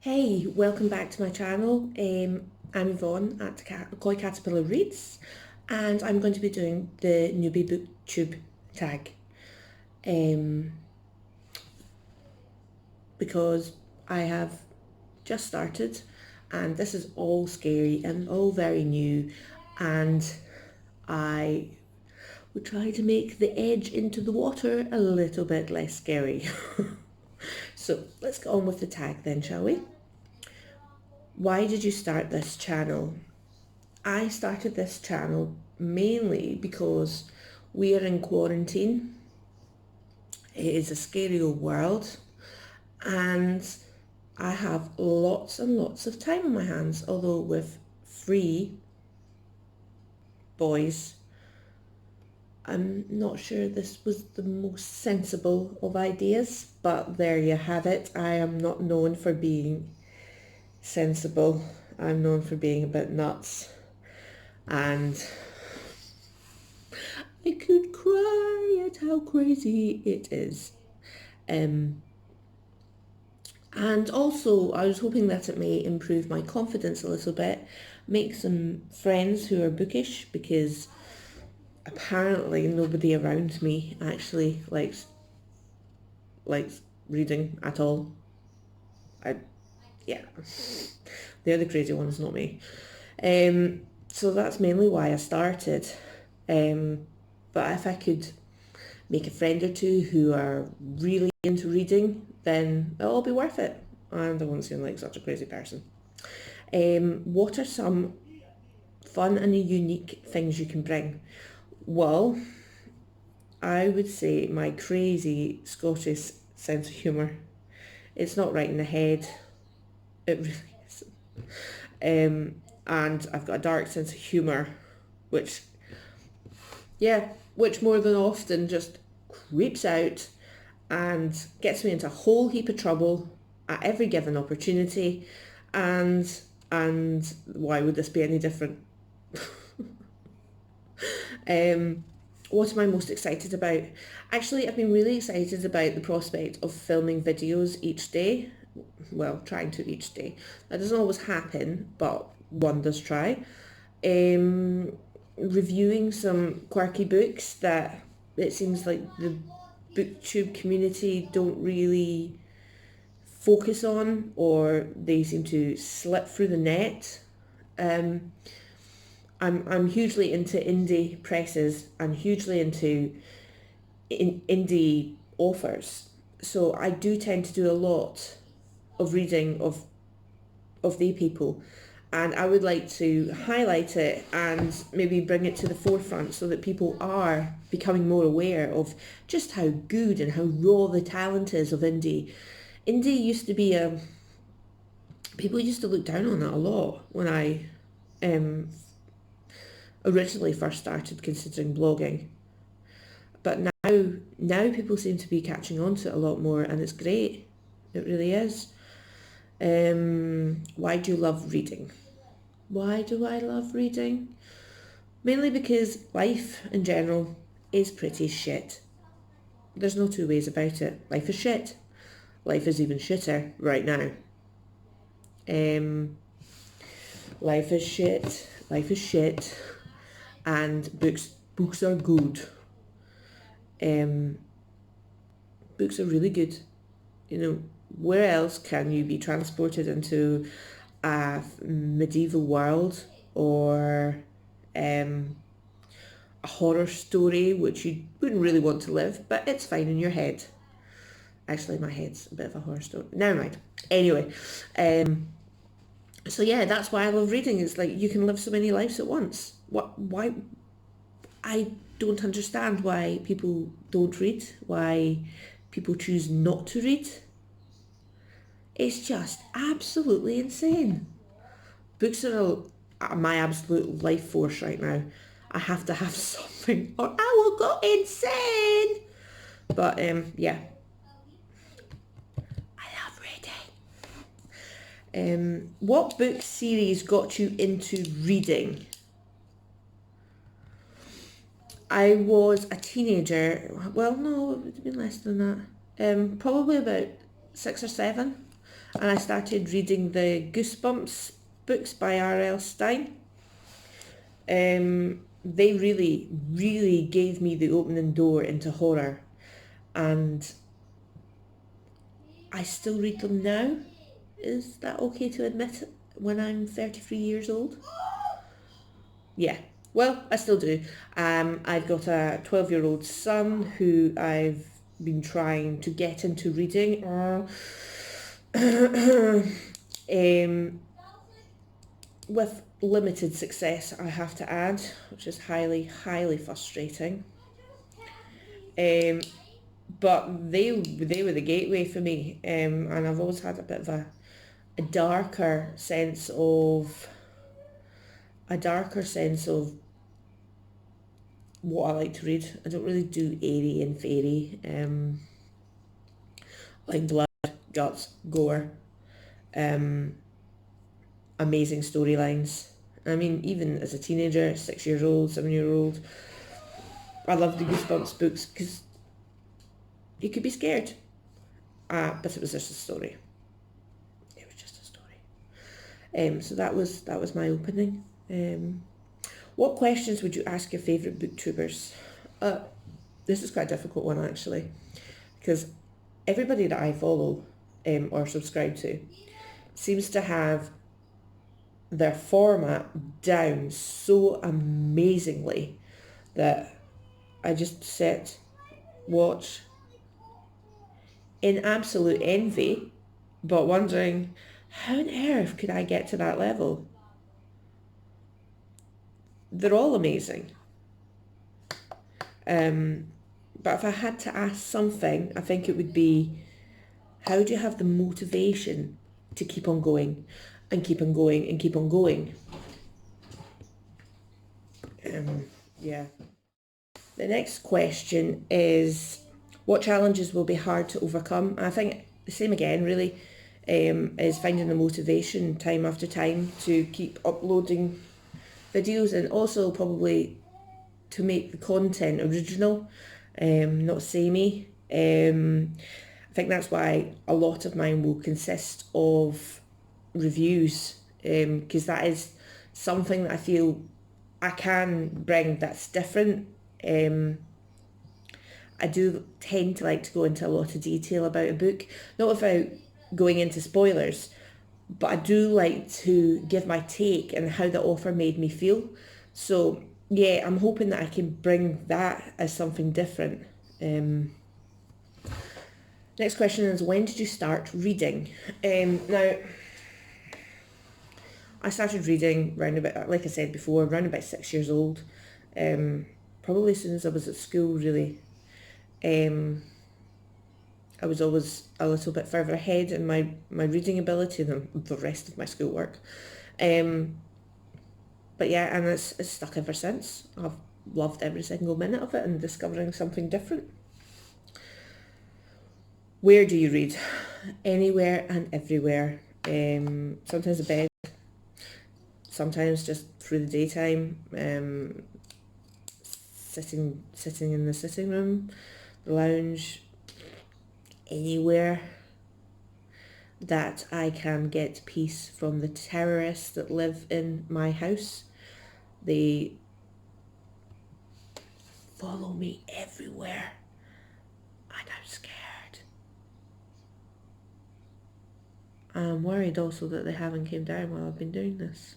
Hey, welcome back to my channel. I'm Yvonne at Koi Caterpillar Reads, and I'm going to be doing the newbie Booktube tag because I have just started and this is all scary and all very new, and I would try to make the edge into the water a little bit less scary. So let's get on with the tag then, shall we? Why did you start this channel? I started this channel mainly because we are in quarantine. It is a scary old world and I have lots and lots of time on my hands, although with 3 boys, I'm not sure this was the most sensible of ideas, but there you have it. I am not known for being sensible. I'm known for being a bit nuts, and I could cry at how crazy it is. And also I was hoping that it may improve my confidence a little bit, make some friends who are bookish, because apparently nobody around me actually likes reading at all. Yeah, they're the crazy ones, not me. So that's mainly why I started. But if I could make a friend or two who are really into reading, then it'll all be worth it. And I won't seem like such a crazy person. What are some fun and unique things you can bring? Well, I would say my crazy Scottish sense of humour. It's not right in the head. It really isn't. And I've got a dark sense of humour, which more than often just creeps out and gets me into a whole heap of trouble at every given opportunity. And why would this be any different? What am I most excited about? Actually, I've been really excited about the prospect of filming videos each day. Well, trying to each day. That doesn't always happen, but one does try. Reviewing some quirky books that it seems like the booktube community don't really focus on, or they seem to slip through the net. I'm hugely into indie presses. I'm hugely into indie authors, so I do tend to do a lot of reading of the people, and I would like to highlight it and maybe bring it to the forefront so that people are becoming more aware of just how good and how raw the talent is of indie. Indie used to be people used to look down on it a lot when I originally first started considering blogging. But now people seem to be catching on to it a lot more, and it's great. It really is. Why do you love reading? Why do I love reading? Mainly because life in general is pretty shit. There's no two ways about it. Life is shit. Life is even shitter right now. Life is shit. Life is shit. And books are good. Books are really good. You know, where else can you be transported into a medieval world, or a horror story which you wouldn't really want to live, but it's fine in your head. Actually, my head's a bit of a horror story. Never mind. Anyway, so yeah, that's why I love reading. It's like you can live so many lives at once. Why? I don't understand why people don't read, why people choose not to read. It's just absolutely insane. Books are my absolute life force right now. I have to have something or I will go insane. But yeah, I love reading. What book series got you into reading? I was a teenager. Well, no, it would have been less than that. Probably about 6 or 7. and I started reading the Goosebumps books by R.L. Stine. They really, really gave me the opening door into horror, and I still read them now. Is that okay to admit it when I'm 33 years old? Yeah, well, I still do. I've got a 12-year-old son who I've been trying to get into reading. With limited success, I have to add, which is highly, highly frustrating. But they were the gateway for me, and I've always had a bit of a darker sense of what I like to read. I don't really do airy and fairy, like blood, guts, gore, amazing storylines. I mean, even as a teenager, 6-year-old, 7-year-old, I loved the Goosebumps books because you could be scared, but it was just a story. It was just a story. So that was my opening. What questions would you ask your favourite booktubers? This is quite a difficult one actually, because everybody that I follow or subscribe to seems to have their format down so amazingly that I just sit, watch in absolute envy, but wondering how on earth could I get to that level? They're all amazing. But if I had to ask something, I think it would be, how do you have the motivation to keep on going and keep on going and keep on going? Yeah. The next question is, what challenges will be hard to overcome? I think the same again, really, is finding the motivation time after time to keep uploading videos, and also probably to make the content original, not samey. I think that's why a lot of mine will consist of reviews, because that is something that I feel I can bring that's different. I do tend to like to go into a lot of detail about a book, not without going into spoilers, but I do like to give my take and how the author made me feel. So yeah, I'm hoping that I can bring that as something different. Next question is, when did you start reading? Now, I started reading round about, like I said before, around about 6 years old. Probably as soon as I was at school, really. I was always a little bit further ahead in my reading ability than the rest of my schoolwork. But yeah, and it's stuck ever since. I've loved every single minute of it and discovering something different. Where do you read? Anywhere and everywhere. Sometimes in bed, sometimes just through the daytime. Sitting in the sitting room, the lounge, anywhere that I can get peace from the terrorists that live in my house. They follow me everywhere and I'm scared. I'm worried also that they haven't came down while I've been doing this.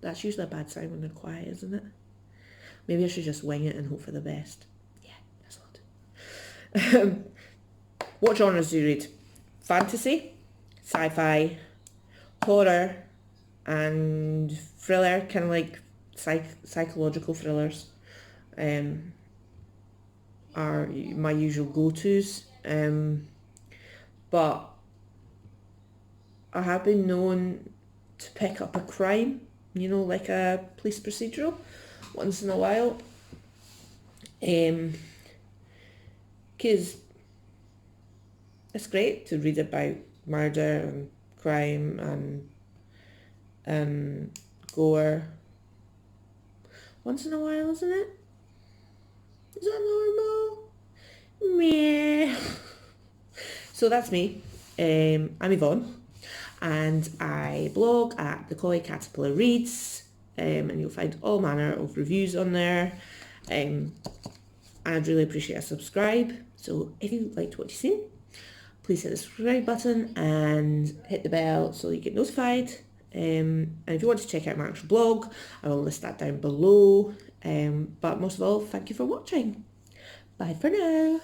That's usually a bad sign when they're quiet, isn't it? Maybe I should just wing it and hope for the best. Yeah, that's what. What genres do you read? Fantasy, sci-fi, horror, and thriller, kind of like psychological thrillers, are my usual go-tos. But I have been known to pick up a crime, like a police procedural, once in a while. Because it's great to read about murder and crime and gore. Once in a while, isn't it? Is that normal? Meh. So that's me. I'm Yvonne, and I blog at The Coy Caterpillar Reads, and you'll find all manner of reviews on there. I'd really appreciate a subscribe. So if you liked what you've seen, please hit the subscribe button and hit the bell so you get notified. And if you want to check out my actual blog, I will list that down below. But most of all, thank you for watching. Bye for now.